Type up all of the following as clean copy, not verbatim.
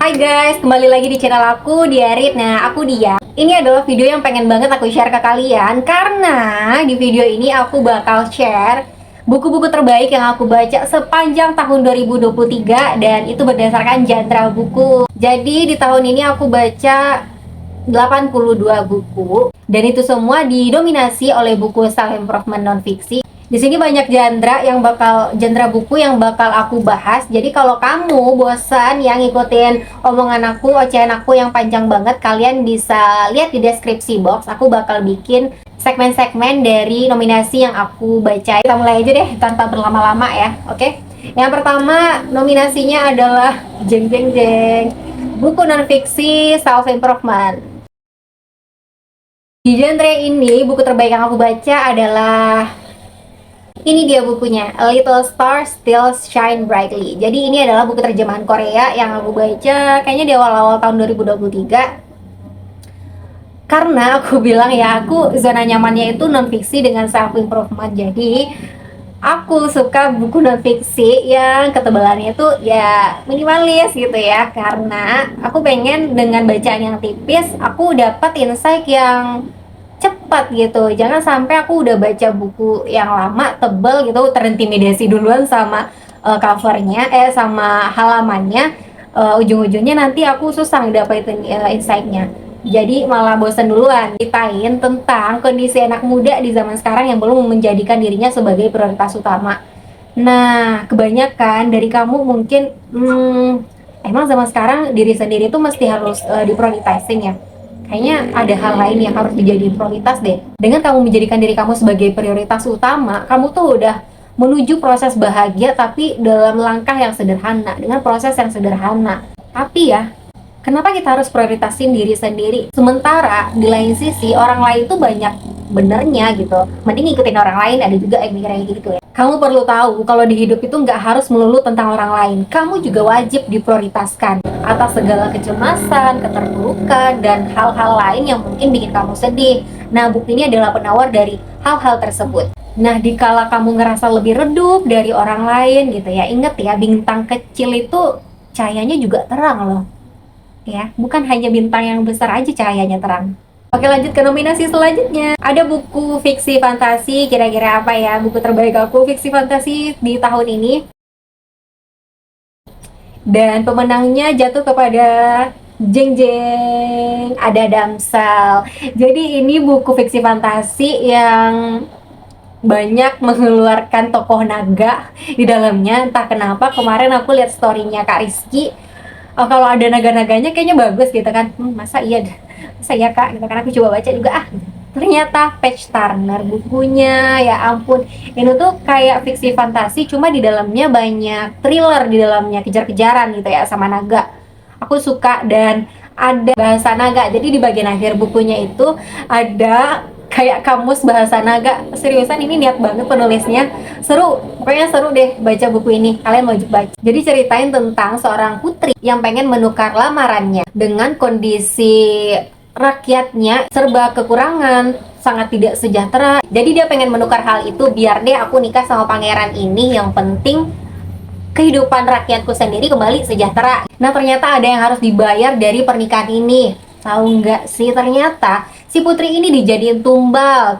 Hai guys, kembali lagi di channel aku, Diarit. Nah, aku Dia. Ini adalah video yang pengen banget aku share ke kalian karena di video ini aku bakal share buku-buku terbaik yang aku baca sepanjang tahun 2023 dan itu berdasarkan genre buku. Jadi di tahun ini aku baca 82 buku dan itu semua didominasi oleh buku self improvement non fiksi. Di sini banyak genre buku yang bakal aku bahas. Jadi kalau kamu bosan yang ngikutin omongan aku, ocehan aku yang panjang banget, kalian bisa lihat di deskripsi box. Aku bakal bikin segmen-segmen dari nominasi yang aku baca. Kita mulai aja deh tanpa berlama-lama ya. Oke. Yang pertama nominasinya adalah jeng jeng jeng, buku non fiksi self improvement. Di genre ini buku terbaik yang aku baca adalah ini dia bukunya, A Little Star Still Shine Brightly. Jadi ini adalah buku terjemahan Korea yang aku baca kayaknya di awal-awal tahun 2023. Karena aku bilang ya, aku zona nyamannya itu non fiksi dengan self improvement. Jadi aku suka buku non fiksi yang ketebalannya itu ya minimalis gitu ya. Karena aku pengen dengan bacaan yang tipis, aku dapat insight yang cepat gitu. Jangan sampai aku udah baca buku yang lama tebel gitu terintimidasi duluan sama covernya sama halamannya. Ujung-ujungnya nanti aku susah dapetin insight-nya, jadi malah bosan duluan. Ceritain tentang kondisi anak muda di zaman sekarang yang belum menjadikan dirinya sebagai prioritas utama. Nah, kebanyakan dari kamu mungkin emang zaman sekarang diri sendiri tuh mesti harus diprioritasin ya. Kayaknya ada hal lain yang harus dijadiin prioritas deh. Dengan kamu menjadikan diri kamu sebagai prioritas utama, kamu tuh udah menuju proses bahagia tapi dalam langkah yang sederhana, dengan proses yang sederhana. Tapi ya, kenapa kita harus prioritasin diri sendiri? Sementara di lain sisi orang lain tuh banyak benernya gitu. Mending ngikutin orang lain, ada juga yang mikirnya gitu ya. Kamu perlu tahu kalau di hidup itu nggak harus melulu tentang orang lain. Kamu juga wajib diprioritaskan atas segala kecemasan, keterpurukan, dan hal-hal lain yang mungkin bikin kamu sedih. Nah, buku ini adalah penawar dari hal-hal tersebut. Nah, dikala kamu ngerasa lebih redup dari orang lain gitu ya, inget ya, bintang kecil itu cahayanya juga terang loh. Ya, bukan hanya bintang yang besar aja cahayanya terang. Oke, lanjut ke nominasi selanjutnya. Ada buku fiksi fantasi, kira-kira apa ya buku terbaik aku fiksi fantasi di tahun ini? Dan pemenangnya jatuh kepada jeng jeng, ada Damsel. Jadi ini buku fiksi fantasi yang banyak mengeluarkan tokoh naga di dalamnya. Entah kenapa kemarin aku lihat storynya Kak Rizky, kalau ada naga-naganya kayaknya bagus gitu kan. Masa iya kak gitu kan, aku coba baca juga ternyata page turner bukunya, ya ampun, ini tuh kayak fiksi fantasi cuma di dalamnya banyak thriller, di dalamnya kejar-kejaran gitu ya sama naga. Aku suka dan ada bahasa naga, jadi di bagian akhir bukunya itu ada kayak kamus bahasa naga. Seriusan ini niat banget penulisnya, seru, pokoknya seru deh baca buku ini, kalian wajib baca. Jadi ceritain tentang seorang putri yang pengen menukar lamarannya dengan kondisi rakyatnya serba kekurangan, sangat tidak sejahtera. Jadi dia pengen menukar hal itu, biar deh aku nikah sama pangeran ini, yang penting kehidupan rakyatku sendiri kembali sejahtera. Nah, ternyata ada yang harus dibayar dari pernikahan ini. Tahu nggak sih, ternyata si putri ini dijadiin tumbal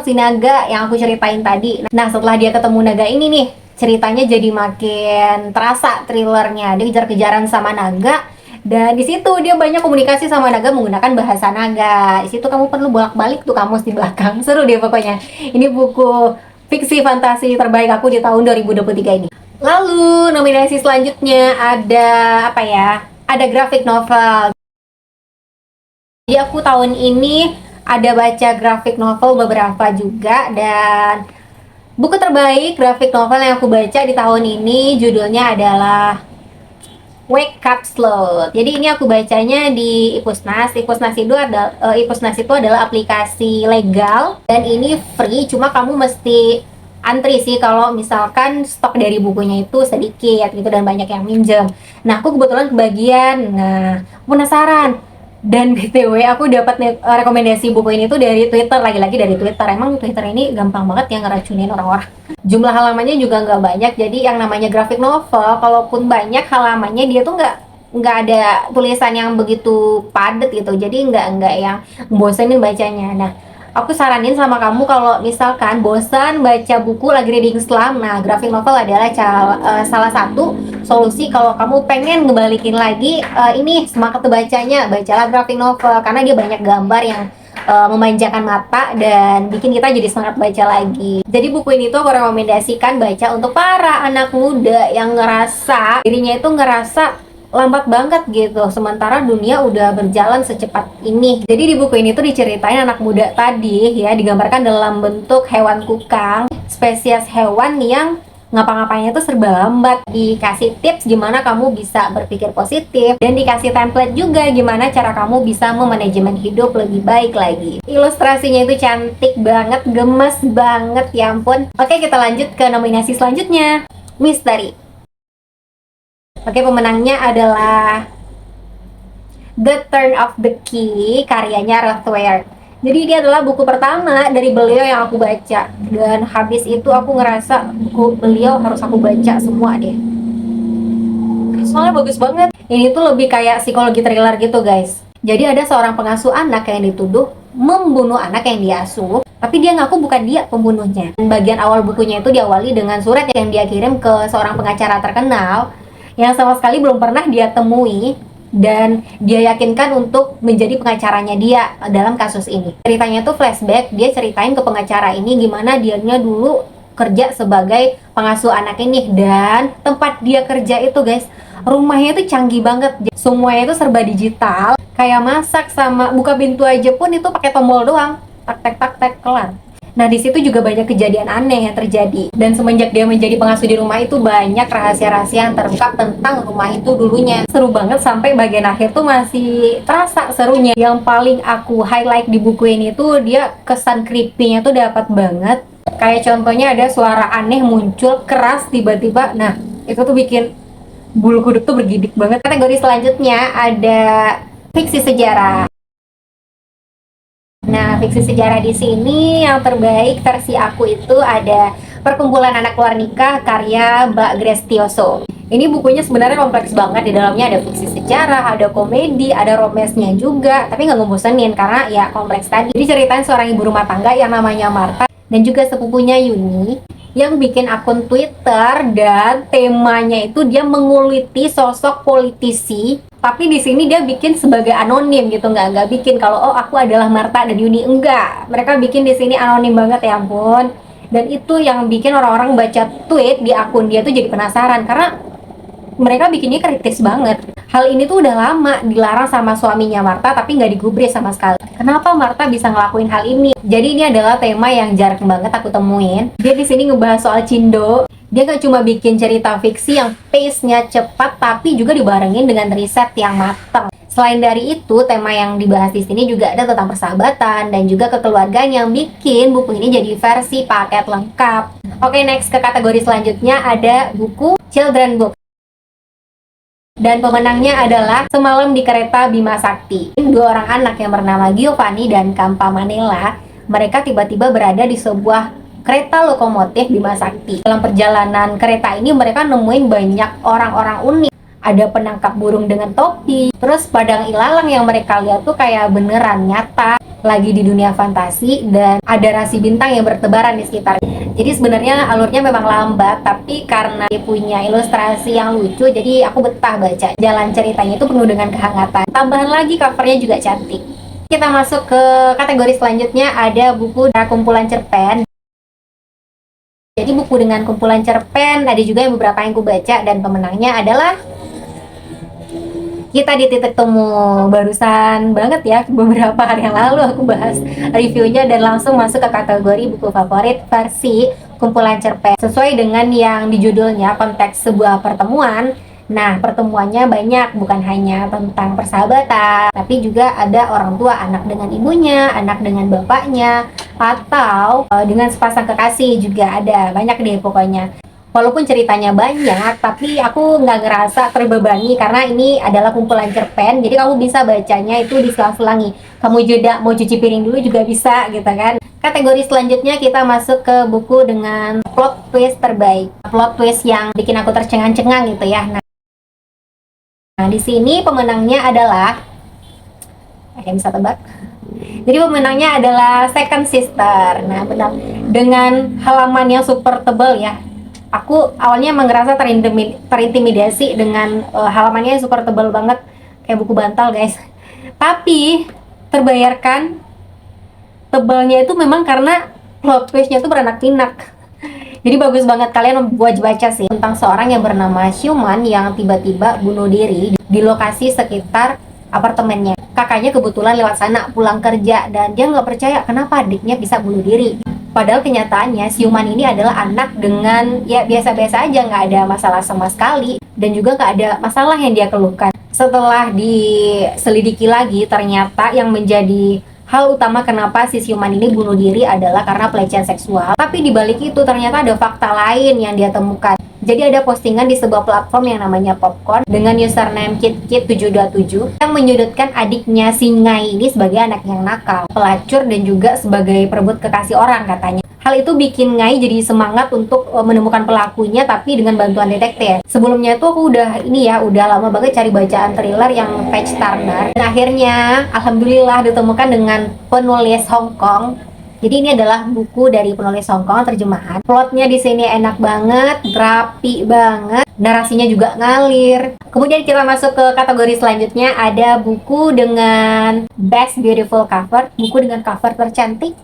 si naga yang aku ceritain tadi. Nah, setelah dia ketemu naga ini nih, ceritanya jadi makin terasa thrillernya. Dia kejar-kejaran sama naga, dan di situ dia banyak komunikasi sama naga menggunakan bahasa naga. Di situ kamu perlu bolak-balik tuh kamus di belakang. Seru deh pokoknya. Ini buku fiksi fantasi terbaik aku di tahun 2023 ini. Lalu nominasi selanjutnya ada apa ya? Ada graphic novel. Jadi aku tahun ini ada baca graphic novel beberapa juga, dan buku terbaik graphic novel yang aku baca di tahun ini judulnya adalah Wake Up Sloth. Jadi ini aku bacanya di Ipusnas. Ipusnas itu adalah aplikasi legal dan ini free, cuma kamu mesti antri sih kalau misalkan stok dari bukunya itu sedikit gitu dan banyak yang minjem. Nah, aku kebetulan kebagian. Nah, aku penasaran. Dan BTW aku dapat rekomendasi buku ini tuh dari Twitter, lagi-lagi dari Twitter. Emang Twitter ini gampang banget ya ngeracunin orang-orang. Jumlah halamannya juga nggak banyak, jadi yang namanya graphic novel, kalaupun banyak halamannya dia tuh nggak ada tulisan yang begitu padat gitu, jadi nggak yang bosenin bacanya. Nah, aku saranin sama kamu kalau misalkan bosan baca buku lagi reading slump, nah graphic novel adalah salah satu solusi. Kalau kamu pengen ngebalikin lagi ini semangat bacanya, bacalah graphic novel karena dia banyak gambar yang memanjakan mata dan bikin kita jadi semangat baca lagi. Jadi buku ini tuh aku rekomendasikan baca untuk para anak muda yang ngerasa dirinya itu ngerasa lambat banget gitu, sementara dunia udah berjalan secepat ini. Jadi di buku ini tuh diceritain anak muda tadi ya, digambarkan dalam bentuk hewan kukang, spesies hewan yang ngapa-ngapainnya tuh serba lambat. Dikasih tips gimana kamu bisa berpikir positif, dan dikasih template juga gimana cara kamu bisa memanajemen hidup lebih baik lagi. Ilustrasinya itu cantik banget, gemes banget, ya ampun. Oke, kita lanjut ke nominasi selanjutnya, Misteri. Oke, pemenangnya adalah The Turn of the Key, karyanya Rothwell. Jadi dia adalah buku pertama dari beliau yang aku baca, dan habis itu aku ngerasa buku beliau harus aku baca semua deh. Soalnya bagus banget. Ini tuh lebih kayak psikologi thriller gitu, guys. Jadi ada seorang pengasuh anak yang dituduh membunuh anak yang diasuh, tapi dia ngaku bukan dia pembunuhnya. Dan bagian awal bukunya itu diawali dengan surat yang dia kirim ke seorang pengacara terkenal yang sama sekali belum pernah dia temui, dan dia yakinkan untuk menjadi pengacaranya dia dalam kasus ini. Ceritanya tuh flashback, dia ceritain ke pengacara ini gimana dianya dulu kerja sebagai pengasuh anak ini, dan tempat dia kerja itu, guys, rumahnya itu canggih banget, semuanya itu serba digital, kayak masak sama buka pintu aja pun itu pakai tombol doang, tak tek tak tek, kelar. Nah, di situ juga banyak kejadian aneh yang terjadi. Dan semenjak dia menjadi pengasuh di rumah itu, banyak rahasia-rahasia yang terungkap tentang rumah itu dulunya. Seru banget, sampai bagian akhir tuh masih terasa serunya. Yang paling aku highlight di buku ini tuh dia kesan creepy-nya tuh dapat banget. Kayak contohnya ada suara aneh muncul keras tiba-tiba. Nah, itu tuh bikin bulu kuduk tuh bergidik banget. Kategori selanjutnya ada fiksi sejarah. Nah, fiksi sejarah di sini yang terbaik versi aku itu ada Perkumpulan Anak Luar Nikah karya Mbak Grace Tioso. Ini bukunya sebenarnya kompleks banget, di dalamnya ada fiksi sejarah, ada komedi, ada romesnya juga, tapi nggak ngebosenin karena ya kompleks tadi. Jadi ceritain seorang ibu rumah tangga yang namanya Martha dan juga sepupunya Yuni yang bikin akun Twitter, dan temanya itu dia menguliti sosok politisi, tapi di sini dia bikin sebagai anonim gitu, nggak bikin kalau oh aku adalah Martha dan Yuni, enggak, mereka bikin di sini anonim banget, ya ampun. Dan itu yang bikin orang-orang baca tweet di akun dia tuh jadi penasaran karena mereka bikinnya kritis banget. Hal ini tuh udah lama dilarang sama suaminya Martha, tapi nggak digubris sama sekali. Kenapa Martha bisa ngelakuin hal ini? Jadi ini adalah tema yang jarang banget aku temuin. Dia di sini ngebahas soal Cindo. Dia gak cuma bikin cerita fiksi yang pace-nya cepat, tapi juga dibarengin dengan riset yang matang. Selain dari itu, tema yang dibahas di sini juga ada tentang persahabatan dan juga kekeluargaan, yang bikin buku ini jadi versi paket lengkap. Oke, next ke kategori selanjutnya ada buku Children Book. Dan pemenangnya adalah Semalam di Kereta Bima Sakti. Dua orang anak yang bernama Giovanni dan Campa Manella, mereka tiba-tiba berada di sebuah kereta lokomotif Bima Sakti. Dalam perjalanan kereta ini mereka nemuin banyak orang-orang unik. Ada penangkap burung dengan topi, terus padang ilalang yang mereka lihat tuh kayak beneran nyata, lagi di dunia fantasi, dan ada rasi bintang yang bertebaran di sekitar. Jadi sebenarnya alurnya memang lambat, tapi karena dia punya ilustrasi yang lucu, jadi aku betah baca. Jalan ceritanya itu penuh dengan kehangatan. Tambahan lagi covernya juga cantik. Kita masuk ke kategori selanjutnya, ada buku kumpulan cerpen. Jadi buku dengan kumpulan cerpen ada juga yang beberapa yang aku baca, dan pemenangnya adalah Kita di Titik Temu. Barusan banget ya, beberapa hari yang lalu aku bahas reviewnya dan langsung masuk ke kategori buku favorit versi kumpulan cerpen. Sesuai dengan yang di judulnya, konteks sebuah pertemuan. Nah, pertemuannya banyak, bukan hanya tentang persahabatan, tapi juga ada orang tua, anak dengan ibunya, anak dengan bapaknya, atau dengan sepasang kekasih juga ada. Banyak deh pokoknya. Walaupun ceritanya banyak, tapi aku nggak ngerasa terbebani karena ini adalah kumpulan cerpen. Jadi kamu bisa bacanya itu diselang-selangi. Kamu jeda mau cuci piring dulu juga bisa gitu kan. Kategori selanjutnya kita masuk ke buku dengan plot twist terbaik. Plot twist yang bikin aku tercengang-cengang gitu ya. Nah, Nah, di sini pemenangnya adalah, ada yang bisa tebak? Jadi pemenangnya adalah Second Sister. Nah, benar. Dengan halaman yang super tebal ya. Aku awalnya emang ngerasa terintimidasi dengan halamannya yang super tebal banget, kayak buku bantal, guys. Tapi terbayarkan tebalnya itu memang karena plot twistnya itu beranak pinak. Jadi bagus banget, kalian buat baca sih, tentang seorang yang bernama Xiuman yang tiba-tiba bunuh diri di lokasi sekitar apartemennya. Kakaknya kebetulan lewat sana pulang kerja dan dia nggak percaya kenapa adiknya bisa bunuh diri. Padahal kenyataannya Xiuman ini adalah anak dengan ya biasa-biasa aja, nggak ada masalah sama sekali dan juga nggak ada masalah yang dia keluhkan. Setelah diselidiki lagi, ternyata yang menjadi hal utama kenapa si Xiuman ini bunuh diri adalah karena pelecehan seksual. Tapi dibalik itu ternyata ada fakta lain yang dia temukan. Jadi ada postingan di sebuah platform yang namanya Popcorn dengan username KitKit727 yang menyudutkan adiknya si Ngai ini sebagai anak yang nakal, pelacur, dan juga sebagai perebut kekasih orang katanya. Hal itu bikin Ngai jadi semangat untuk menemukan pelakunya tapi dengan bantuan detektif. Sebelumnya tuh aku udah lama banget cari bacaan thriller yang page turner. Dan akhirnya alhamdulillah ditemukan dengan penulis Hong Kong. Jadi ini adalah buku dari penulis Hong Kong terjemahan. Plotnya di sini enak banget, rapi banget, narasinya juga ngalir. Kemudian kita masuk ke kategori selanjutnya, ada buku dengan Best Beautiful Cover, buku dengan cover tercantik.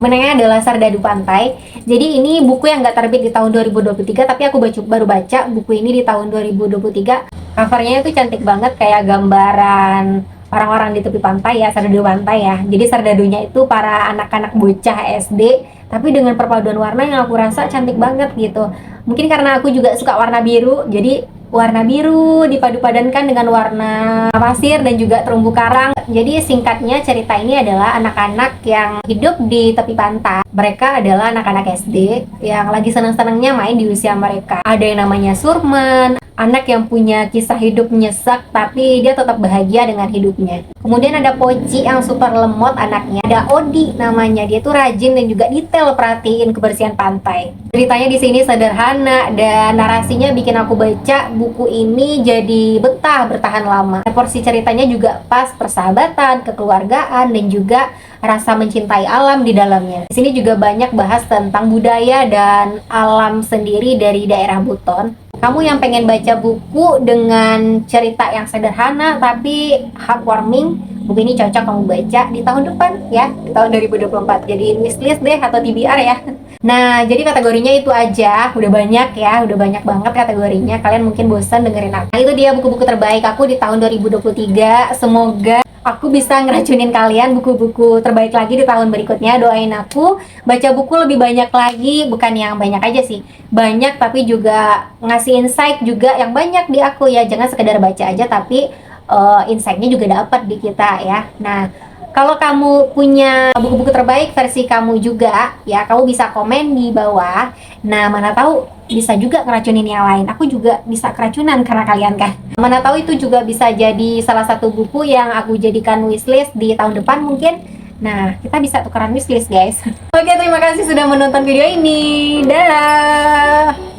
Menangnya adalah Serdadu Pantai. Jadi ini buku yang nggak terbit di tahun 2023, tapi aku baru baca buku ini di tahun 2023. Covernya itu cantik banget, kayak gambaran orang-orang di tepi pantai ya, serdadu pantai ya. Jadi serdadunya itu para anak-anak bocah SD, tapi dengan perpaduan warna yang aku rasa cantik banget gitu. Mungkin karena aku juga suka warna biru, jadi warna biru dipadu-padankan dengan warna pasir dan juga terumbu karang. Jadi singkatnya cerita ini adalah anak-anak yang hidup di tepi pantai. Mereka adalah anak-anak SD yang lagi senang-senangnya main di usia mereka. Ada yang namanya Surman, anak yang punya kisah hidup nyesek tapi dia tetap bahagia dengan hidupnya. Kemudian ada Poci yang super lemot anaknya. Ada Odi namanya, dia tuh rajin dan juga detail perhatiin kebersihan pantai. Ceritanya di sini sederhana dan narasinya bikin aku baca buku ini jadi betah bertahan lama. Porsi ceritanya juga pas, persahabatan, kekeluargaan, dan juga rasa mencintai alam di dalamnya. Di sini juga banyak bahas tentang budaya dan alam sendiri dari daerah Buton. Kamu yang pengen baca buku dengan cerita yang sederhana tapi heartwarming, buku ini cocok kamu baca di tahun depan ya, di tahun 2024. Jadi wishlist deh atau TBR ya. Nah, jadi kategorinya itu aja. Udah banyak ya, udah banyak banget kategorinya. Kalian mungkin bosan dengerin aku. Nah, itu dia buku-buku terbaik aku di tahun 2023. Semoga aku bisa ngeracunin kalian buku-buku terbaik lagi di tahun berikutnya. Doain aku baca buku lebih banyak lagi, bukan yang banyak aja sih, banyak tapi juga ngasih insight juga yang banyak di aku ya. Jangan sekedar baca aja tapi insight-nya juga dapat di kita ya. Nah, kalau kamu punya buku-buku terbaik versi kamu juga ya, kamu bisa komen di bawah. Nah, mana tahu bisa juga ngeracunin yang lain. Aku juga bisa keracunan karena kalian kan. Mana tahu itu juga bisa jadi salah satu buku yang aku jadikan wishlist di tahun depan mungkin. Nah, kita bisa tukeran wishlist guys. Oke, terima kasih sudah menonton video ini. Dah.